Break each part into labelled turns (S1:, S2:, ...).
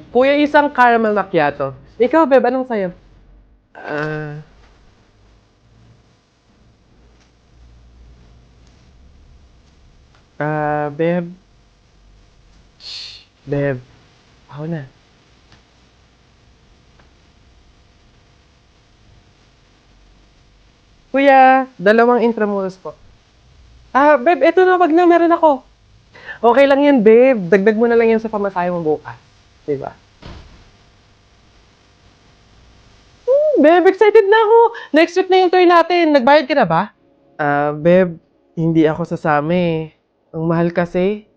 S1: Kuya, isang caramel macchiato. Ikaw, Beb, anong sayo? Ah, Beb. Shh, Beb. Ako na. Kuya, dalawang intramuros po. Beb, eto na, wag na, meron ako. Okay lang yan, Beb. Dagdag mo na lang yan sa pamasahe mo bukas. Diba? Beb, excited na ako. Next week na yung tour natin. Nagbayad ka na ba? Beb, hindi ako sasama eh. Ang mahal kasi.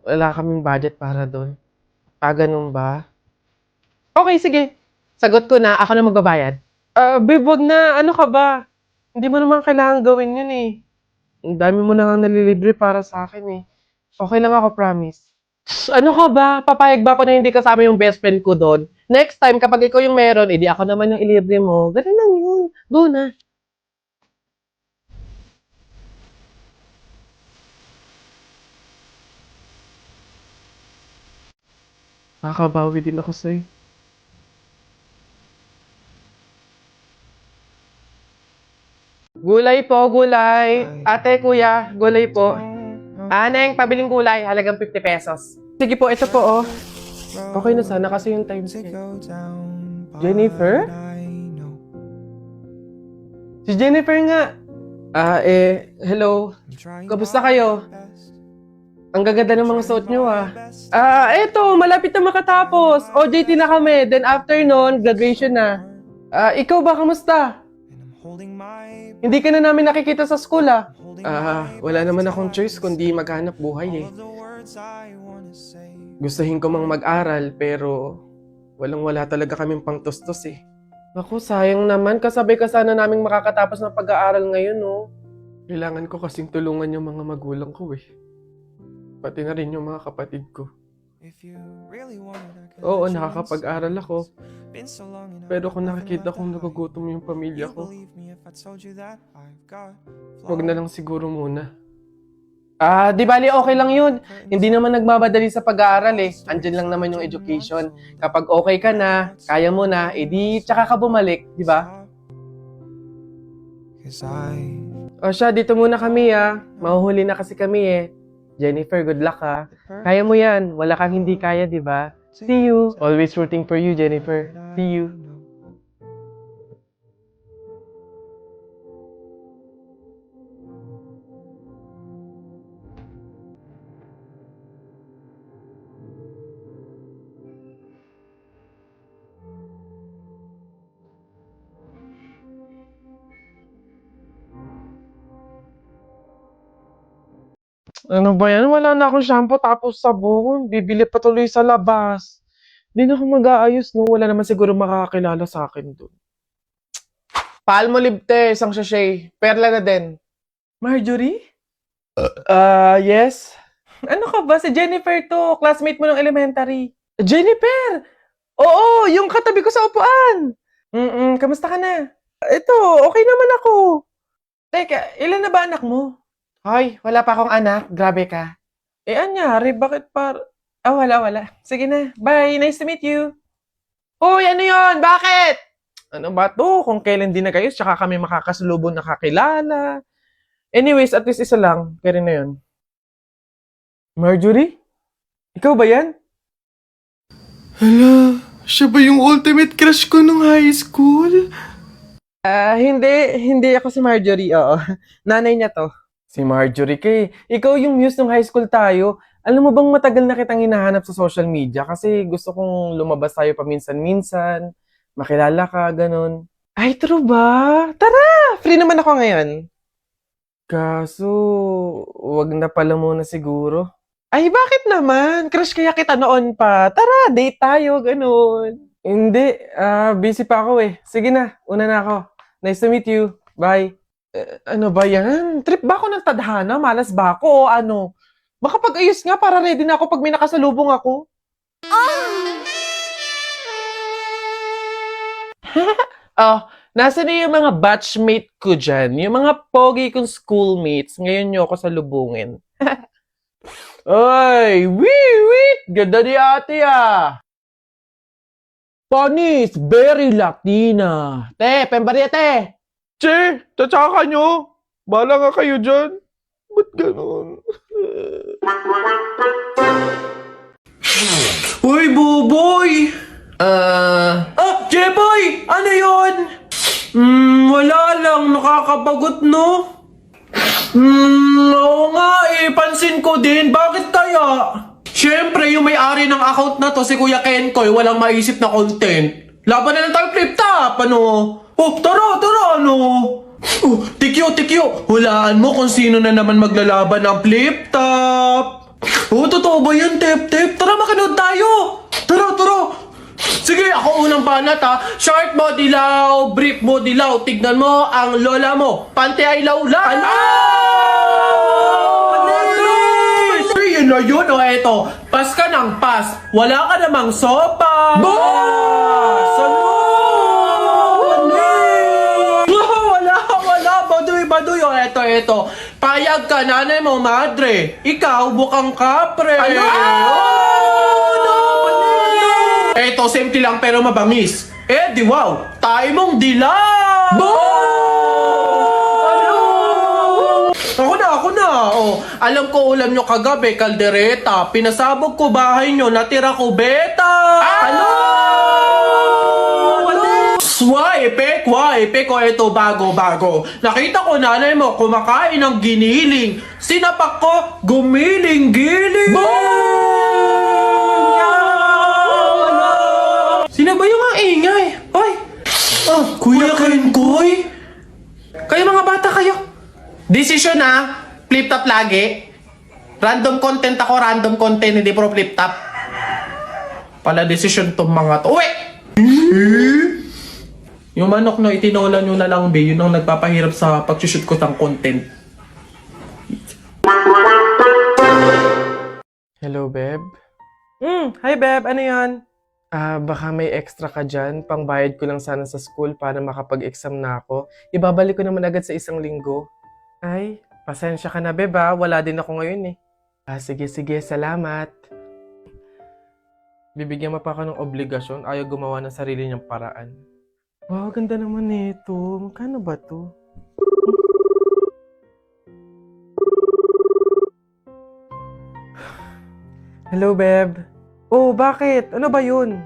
S1: Wala kaming budget para doon. Ganun ba? Okay, sige. Sagot ko na, ako na magbabayad. Babe, wag na. Ano ka ba? Hindi mo naman kailangan gawin yun eh. Ang dami mo na nga nalilibre para sa akin eh. Okay lang ako, promise. Ano ka ba? Papayag ba ako na hindi kasama yung best friend ko doon? Next time, kapag ikaw yung meron, edi ako naman yung ilibre mo. Ganun lang yun. Go na. Nakakabawi din ako sa'yo. Gulay po, gulay. Ate, kuya, gulay po. Neng, pabiling gulay, halagang 50 pesos. Sige po, ito po, oh. Okay na sana kasi yung time check. Jennifer? Si Jennifer nga. Hello. Kamusta kayo? Ang gaganda ng mga suot nyo, ah. Eto, malapit na makatapos. OJT na kami. Then after nun, graduation na. Ikaw ba, kamusta? Hindi ka na namin nakikita sa school, ah. Wala naman akong choice kundi maghanap buhay, eh. Gustuhin ko mang mag-aral, pero walang-wala talaga kaming pangtustos, eh. Naku, sayang naman. Kasabay ka sana naming makakatapos ng pag-aaral ngayon, oh. Kailangan ko kasing tulungan yung mga magulang ko, eh. Pati na rin yung mga kapatid ko. Oo, nakakapag-aral ako. Pero kung nakikita kong nagugutom yung pamilya ko, wag na lang siguro muna. Di bali okay lang yun. Hindi naman nagmamadali sa pag-aaral eh. Andyan lang naman yung education. Kapag okay ka na, kaya mo na, edi tsaka ka bumalik, di ba? O siya, dito muna kami ah. Mahuhuli na kasi kami eh. Jennifer, good luck ha. Kaya mo yan. Wala kang hindi kaya, di ba? See you. Always rooting for you, Jennifer. See you. Ano ba yan? Wala na akong shampoo tapos sabon. Bibili pa tuloy sa labas. Hindi na ako mag-aayos, no? Wala naman siguro makakakilala sa akin doon. Palmolive te, isang sachet. Perla na din. Marjorie? Yes? Ano ka ba? Si Jennifer to. Classmate mo ng elementary. Jennifer! Oo, yung katabi ko sa upuan. Kamusta ka na? Ito, okay naman ako. Teka, ilan na ba anak mo? Hoy, wala pa akong anak. Grabe ka. Anyari? Bakit wala. Sige na. Bye. Nice to meet you. Uy, ano yon? Bakit? Ano ba to? Kung kailan din na kayo, tsaka kami makakasalubong nakakilala. Anyways, at least isa lang. Kaya rin na yun. Marjorie? Ikaw ba yan? Hala, siya ba yung ultimate crush ko nung high school? Hindi ako si Marjorie, oo. Nanay niya to. Si Marjorie kay, ikaw yung muse nung high school tayo. Alam mo bang matagal na kitang hinahanap sa social media kasi gusto kong lumabas tayo paminsan-minsan, makilala ka, ganun. Ay, true ba? Tara! Free naman ako ngayon. Kaso, wag na pala muna siguro. Ay, bakit naman? Crush kaya kita noon pa. Tara, date tayo, ganun. Hindi, busy pa ako eh. Sige na, una na ako. Nice to meet you. Bye. Ano ba yan? Trip ba ako ng tadhana? Malas ba ako o ano? Makapag-ayos nga para ready na ako pag may nakasalubong ako. Nasa na yung mga batchmate ko dyan? Yung mga pogi kong schoolmates, ngayon nyo ako salubungin. Ay, wee, wee! Ganda ni ate ah!
S2: Panis, very Latina. Te, pembarya te.
S1: Che, tatsaka nyo. Bala nga kayo dyan. Ba't ganun?
S2: Uy, Buboy! Jeboy! Ano yun? Wala lang. Nakakabagot, no? Oo nga eh. Pansin ko din. Bakit kaya? Siyempre, yung may-ari ng account na to, si Kuya Kenkoy, walang maisip na content. Laban na lang tayo flip top, ano? Oh, tara, ano? Tikyo. Hulaan mo kung sino na naman maglalaban ng flip top. Totoo ba yan, Tep? Tara, makanood tayo. Tara. Sige, ako unang banat ha. Short mo, dilaw. Brief mo, dilaw. Tignan mo ang lola mo. Pante ay lawlan. Yun o yun o eto. Pas ka ng pas. Wala ka namang sopa. Wala. Baduy o eto. Payag ka, nanay mo, madre. Ikaw, bukang kapre. Eto, simple lang pero mabangis. Di wow, tayo mong dilaw! Ako na. Oh, alam ko ulam nyo kagabi, kaldereta. Pinasabog ko bahay nyo, natira ko beta. Epek ko ito bago. Nakita ko nanay mo kumakain ng giniling. Sinapak ko, gumiling-giling. Sino ba yung ang ingay? Hoy! Kuya Kenkoy? Kayo mga bata kayo. Desisyon na, flip top lagi. Random content, hindi pro flip top. Pala desisyon tong mga to. Uy! Yung manok na itinola nyo na lang, be, yun ang nagpapahirap sa pag-shoot ko ng content.
S1: Hello, Beb? Hi, Beb. Ano yan? Baka may extra ka dyan. Pangbayad ko lang sana sa school para makapag-exam na ako. Ibabalik ko naman agad sa 1 linggo. Ay, pasensya ka na, Beb, ha? Wala din ako ngayon, eh. Sige. Salamat. Bibigyan mo pa ako ng obligasyon. Ayaw gumawa ng sarili niyang paraan. Wow, ganda naman nito. Magkano ba to? Hello, Beb. Oh, bakit? Ano ba yun?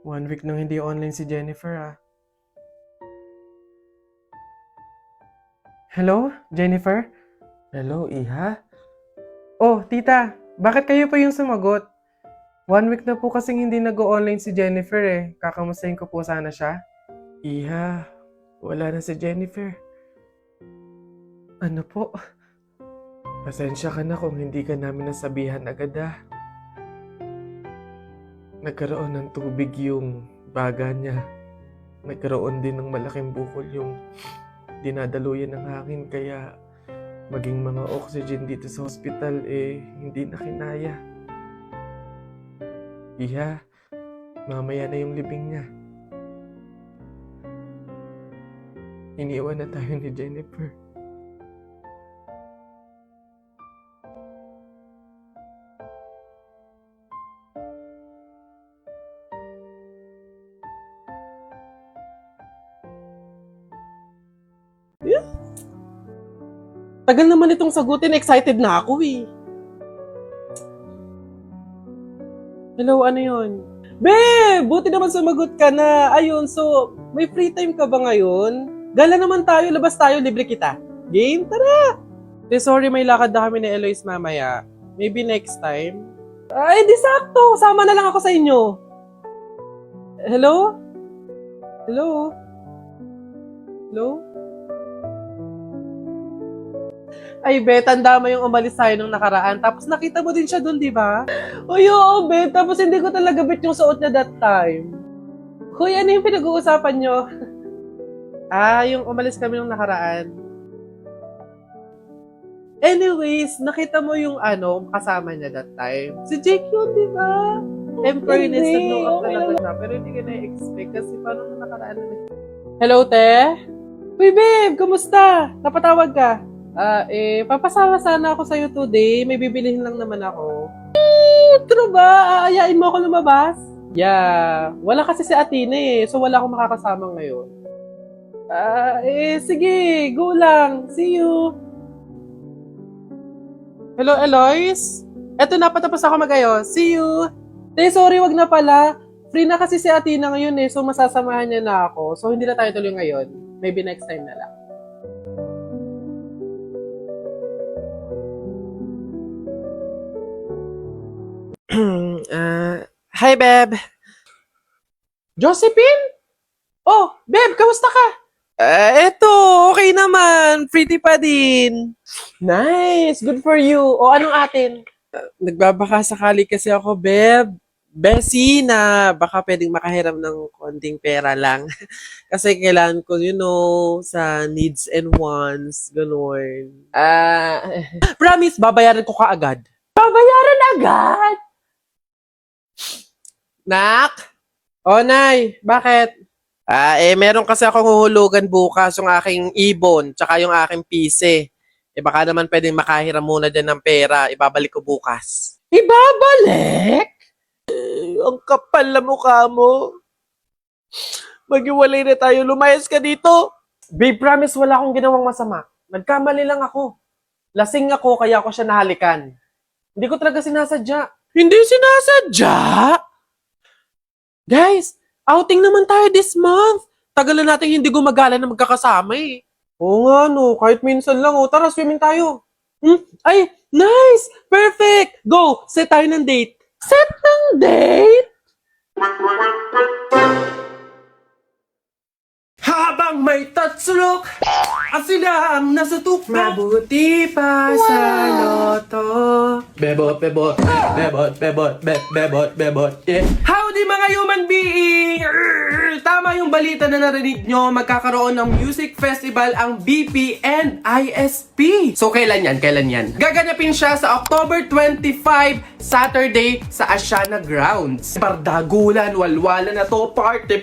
S1: One week nang hindi online si Jennifer, ah. Hello, Jennifer? Hello, Iha? Oh, tita, bakit kayo pa yung sumagot? 1 week na po kasing hindi nag-online si Jennifer, eh. Kakamustahin ko po sana siya. Iha, wala na si Jennifer. Ano po? Pasensya ka na kung hindi ka namin nasabihan agad, ah. Nagkaroon ng tubig yung baga niya. Nagkaroon din ng malaking bukol yung dinadaluyan ng hangin, kaya maging mga oxygen dito sa hospital hindi na kinaya. Iha, mamaya na yung libing niya. iniwan na tayo ni Jennifer.
S2: Tagal naman itong sagutin, excited na ako eh. Hello, ano yun? Babe, buti naman sumagot ka na. Ayun, so, may free time ka ba ngayon? Gala naman tayo, labas tayo, libre kita. Game, tara! Sorry, may lakad na kami ni Eloise mamaya. Maybe next time. Ay, di sakto. Sama na lang ako sa inyo. Hello? Hello? Hello? Ay, be, tanda mo yung umalis tayo nung nakaraan. Tapos nakita mo din siya dun, di ba? Uy, oo, be. Tapos hindi ko talaga bet yung suot niya that time. Hoy, ano yung pinag-uusapan nyo? Yung umalis kami nung nakaraan. Anyways, nakita mo yung kasama niya that time. Si Jake yun, di ba? Fairness, nag-know up talaga siya. Pero hindi ka na-expect kasi paano nung nakaraan na. Hello, te? Uy, babe, kumusta? Napatawag ka? Papasama sana ako sa'yo today. May bibilihin lang naman ako. True ba? Aayain mo ako lumabas? Yeah. Wala kasi si Athena eh. So wala akong makakasama ngayon. Sige. Go lang. See you. Hello, Eloise? Eto na, patapos ako mag-ayos. See you. Sorry, wag na pala. Free na kasi si Athena ngayon eh. So masasamahan niya na ako. So hindi na tayo tuloy ngayon. Maybe next time na lang. Hi, Beb. Josephine? Oh, Beb, kamusta ka? Eto, okay naman. Pretty pa din. Nice, good for you. O, anong atin? Nagbabaka sakali kasi ako, Beb. Bessie, na baka pwedeng makahiram ng konting pera lang. Kasi kailangan ko, sa needs and wants, ganun. Promise, babayaran ko kaagad. Babayaran agad? Nak? O, Nay, bakit? Meron kasi akong huhulugan bukas yung aking ibon, tsaka yung aking pise. Baka naman pwedeng makahiram muna dyan ng pera, ibabalik ko bukas. Ibabalik? Ang kapal na mukha mo. Maghiwalay na tayo, lumayas ka dito. Babe, promise wala akong ginawang masama. Nagkamali lang ako. Lasing ako, kaya ako siya nahalikan. Hindi ko talaga sinasadya. Hindi sinasadya? Guys, outing naman tayo this month. Tagal na natin hindi gumagala na magkakasama eh. Oo nga no, kahit minsan lang. Tara, swimming tayo. Ay, nice! Perfect! Go, set tayo ng date. Set ng date? Habang may tatsulok, at sila ang nasa tuktok. Mabuti pa sa loto. Bebot, bebot, bebot, bebot, bebot, bebot, yeah. Howdy mga human being! Tama yung balita na narinig nyo, magkakaroon ng music festival ang BP and ISP. So kailan yan? Kailan yan? Gaganapin siya sa October 25, Saturday sa Asiana Grounds. Pardagulan, walwalan na to, party.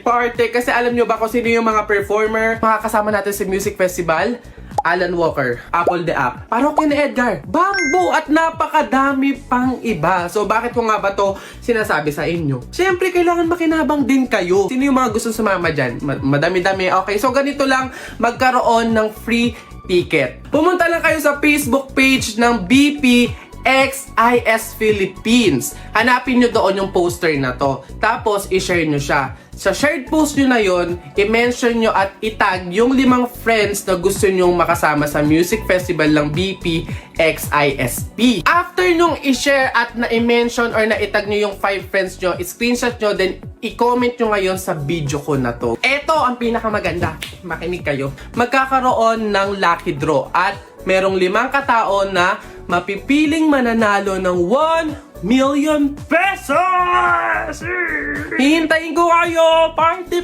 S2: Kasi alam nyo ba kung sino yung mga performer makakasama natin sa music festival? Alan Walker, Apple the App, Parokya ni Edgar, Bamboo at napakadami pang iba. So bakit ko nga ba to sinasabi sa inyo? Siyempre kailangan makinabang din kayo. Sino yung mga gusto sumama dyan? Madami-dami. Okay, so ganito lang, magkaroon ng free ticket. Pumunta lang kayo sa Facebook page ng BP XIS Philippines. Hanapin nyo doon yung poster na to. Tapos, i-share nyo siya. Sa shared post nyo na yon, i-mention nyo at itag yung 5 friends na gusto nyong makasama sa music festival ng BP XISP. After nung i-share at na-mention or na-itag nyo yung 5 friends nyo, i-screenshot nyo, then i-comment nyo ngayon sa video ko na to. Ito ang pinakamaganda. Makinig kayo. Magkakaroon ng lucky draw at merong 5 katao na mapipiling mananalo ng 1 million pesos! Hintayin ko kayo! Party!